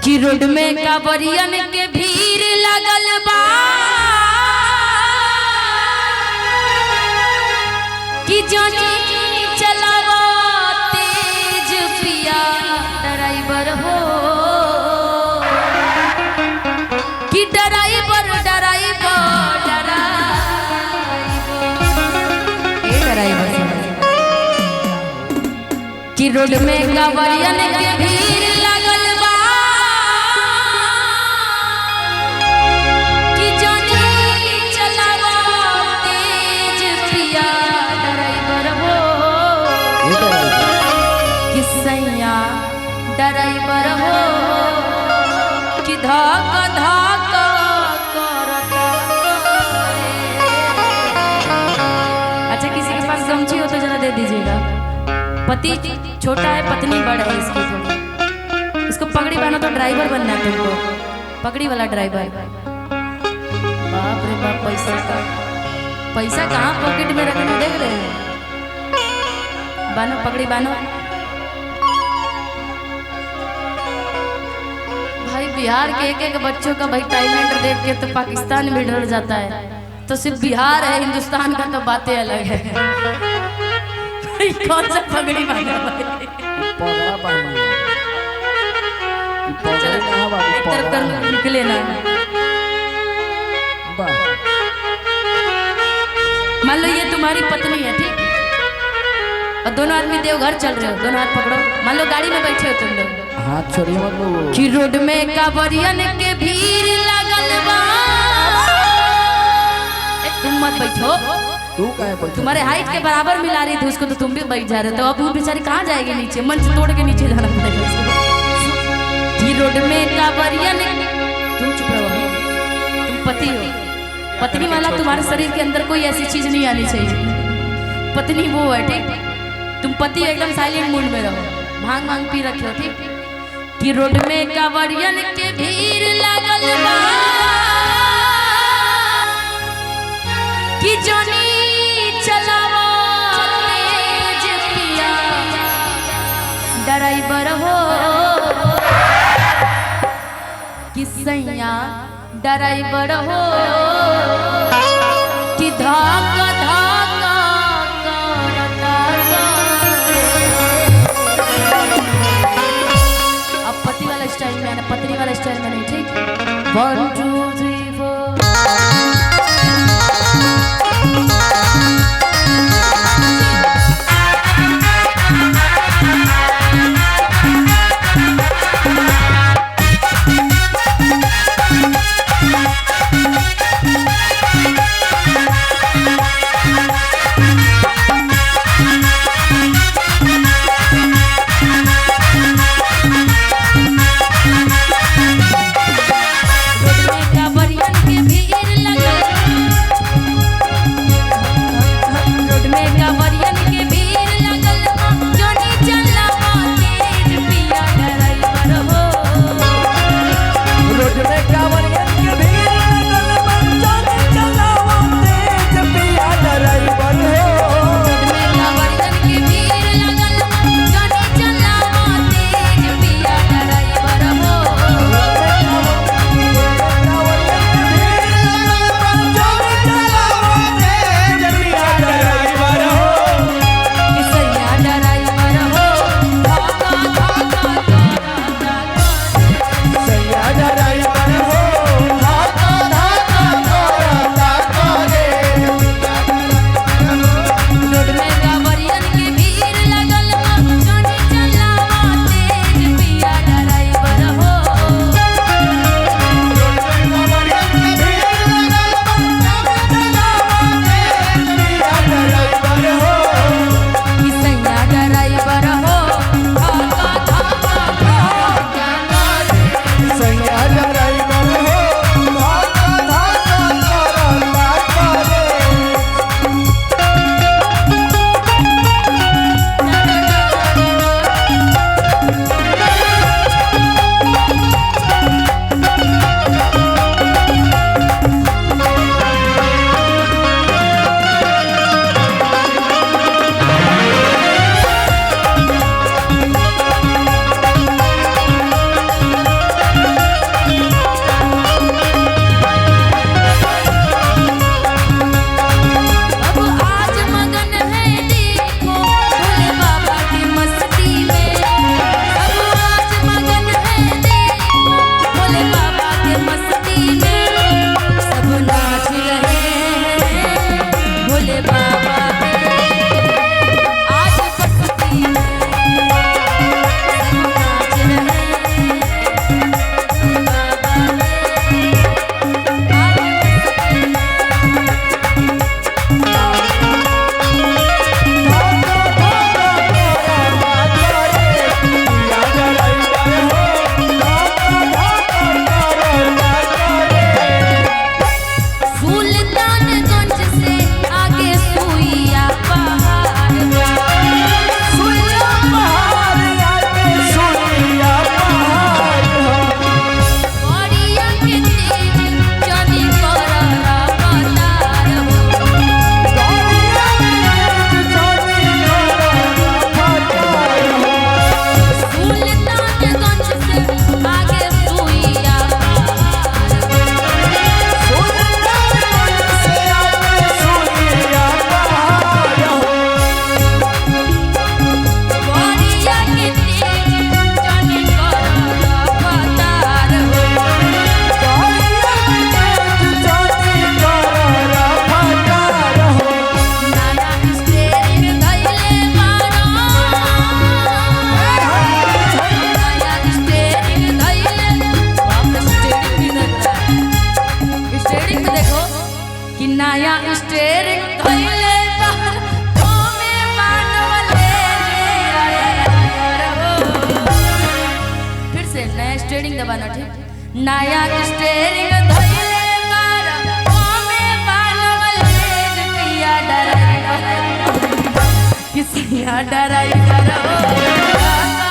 कि रोड में कांवरियन के भीड़ लगल बा कि जानी चलावा तेज पिया ड्राइवर हो कि ड्राइवर कि रोड में कांवरियन के भीड़ लगल बा कि जानी चलावा तेज पिया ड्राइवर हो कि सैया ड्राइवर हो कि धक धक करता। अच्छा किसी के पास गमछी हो तो जरा दे दीजिएगा। पति छोटा है पत्नी बड़ा है इसकी थोड़ी। इसको पगड़ी बांधो तो ड्राइवर बनना है तुमको, पगड़ी वाला ड्राइवर। बाप रे बाप पैसा कहाँ पॉकेट में रखना देख रहे हैं। बानो पगड़ी बानो। भाई बिहार के एक बच्चों का भाई टैलेंट देख के तो पाकिस्तान में डर जाता है, तो सिर्फ बिहार है, हिंदुस्तान का तो बातें अलग है। कौन सा पगड़ी बांधा भाई? पगड़ा बांधा। एक तरफ कर निकले ना। मान लो ये तुम्हारी पत्नी है, ठीक, और दोनों आदमी देवघर चल रहे हो, दोनों हाथ पकड़ो। मान लो गाड़ी में बैठे हो तुम लोग, हाथ छोड़िए मत लो। कि रोड में कांवरियन के भीड़ लगल बा। तुम मत बैठो, तू काहे बैठा? तुम्हारे हाइट के बराबर मिला रही थी उसको, तो तुम भी बैठ जा रहे हो। तो अब वो बेचारी कहाँ जाएगी नीचे? मंच तोड़ के नीचे जाना पड़ेगा उसको। कि रोड में कांवरियन, तुम चुप रहो, तुम पति हो, पत्नी वाला तुम्हारे शरीर के अंदर कोई ऐसी चीज नहीं आनी चाहिए। पत्नी वो है, ठीक, तुम पति एकदम साइलेंट मूड में रहो, भांग भांग पी रखे हो, ठीक। कि रोड में कांवरियन के भीड़ लगल बा कि जानी चलावा तेज पिया ड्राइवर हो कि सैया ड्राइवर हो कि धक धक करता। अब पति वाला स्टाइल में आना, पत्नी वाला स्टाइल में नहीं, ठीक। 1 2 3 4 कांवरियन के भीड़ लगल नया स्टेरिंग धइले बार ओमे मानवले फिर से नया स्टेरिंग दबाना ठीक। नया स्टेरिंग धइले बार ओमे मानवले पिया डराई किसिया डराई करो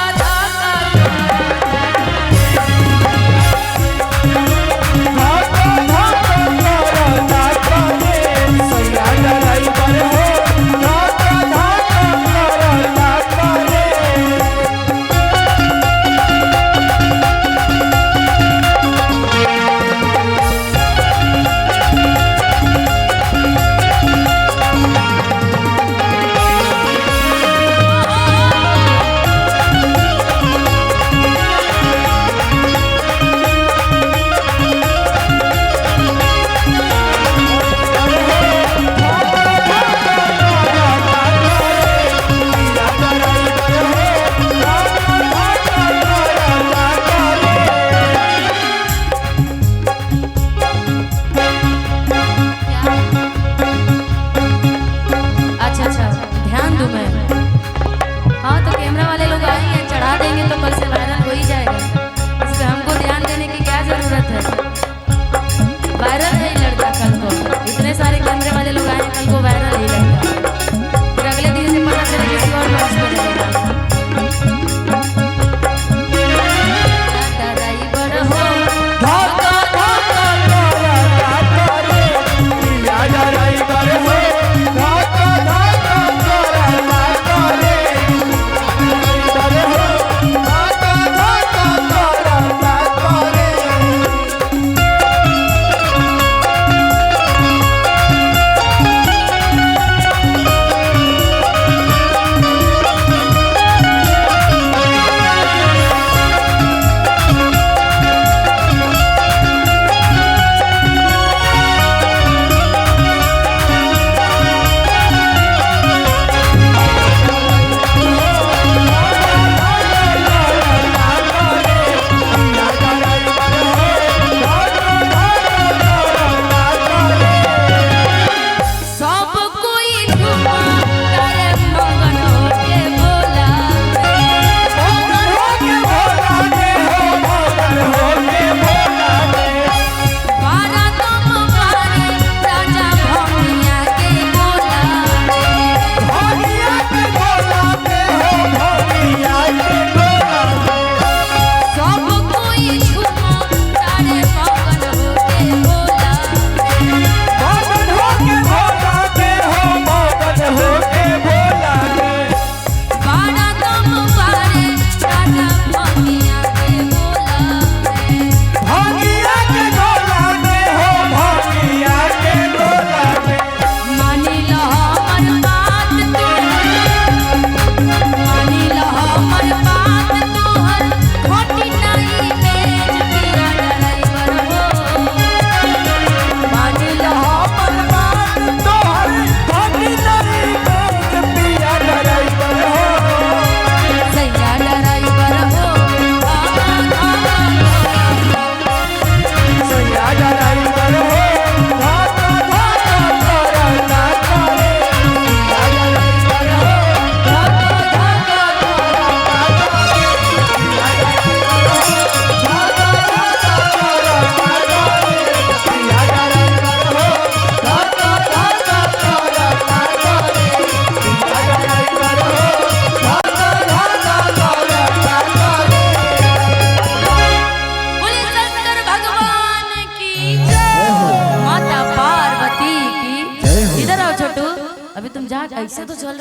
अभी तुम जा ऐसे तो चल